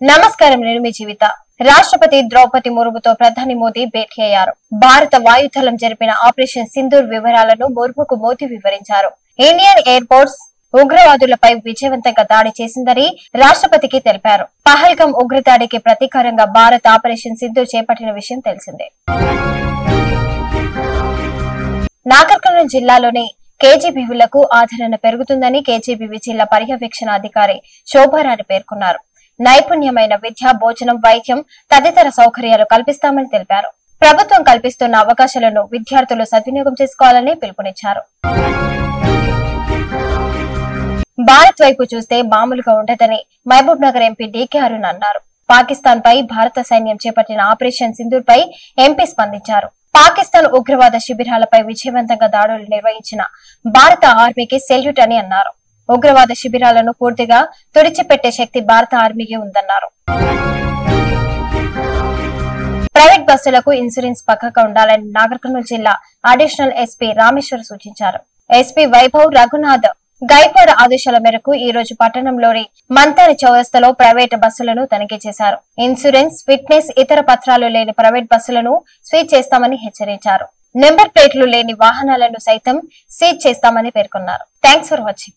నమస్కారం, నేను మీ జీవిత. రాష్ట్రపతి ద్రౌపది ముర్ముతో ప్రధాని మోదీ భేటీ అయ్యారు. భారత వాయుదళం జరిపిన ఆపరేషన్ సింధూర్ వివరాలను ముర్ముకు మోదీ వివరించారు. ఇండియన్ ఎయిర్ ఫోర్స్ ఉగ్రవాదులపై విజయవంతంగా దాడి చేసిందని రాష్ట్రపతికి తెలిపారు. పహల్గాం ఉగ్రదాడికి ప్రతీకారంగా భారత్ ఆపరేషన్ సింధూర్ చేపట్టిన విషయం తెలిసిందే. నాగర్ కర్నూలు జిల్లాలోని కేజీబీవీలకు ఆదరణ పెరుగుతుందని కేజీబీవీ జిల్లా పర్యవేక్షణ అధికారి శోభారాణి పేర్కొన్నారు. నైపుణ్యమైన విద్య, భోజనం, వైద్యం తదితర సౌకర్యాలు కల్పిస్తామని తెలిపారు. ప్రభుత్వం కల్పిస్తున్న అవకాశాలను విద్యార్థులు సద్వినియోగం చేసుకోవాలని పిలుపునిచ్చారు. భారత్ వైపు చూస్తే మామూలుగా ఉండదని మహబూబ్ నగర్ ఎంపీ డీకే అరుణ్ అన్నారు. పాకిస్తాన్ పై భారత సైన్యం చేపట్టిన ఆపరేషన్ సింధూర్ పై ఎంపీ స్పందించారు. పాకిస్తాన్ ఉగ్రవాద శిబిరాలపై విజయవంతంగా దాడులు నిర్వహించిన భారత ఆర్మీకి సెల్యూట్ అని అన్నారు. ఉగ్రవాద శిబిరాలను పూర్తిగా తుడిచిపెట్టే శక్తి భారత ఆర్మీకి ఉందన్నారు. ప్రైవేట్ బస్సులకు ఇన్సూరెన్స్ పక్కగా ఉండాలని నాగర్ కర్నూలు జిల్లా అడిషనల్ ఎస్పీ రామేశ్వర్ సూచించారు. ఎస్పీ వైభవ్ రఘునాథ్ గైక్వాడ్ ఆదేశాల మేరకు ఈ రోజు పట్టణంలోని మంతారి చౌరస్తాలో ప్రైవేట్ బస్సులను తనిఖీ చేశారు. ఇన్సూరెన్స్, ఫిట్నెస్, ఇతర పత్రాలు లేని ప్రైవేట్ బస్సులను సీజ్ చేస్తామని హెచ్చరించారు. నెంబర్ ప్లేట్లు లేని వాహనాలను సైతం సీజ్ చేస్తామని పేర్కొన్నారు. Thanks for watching.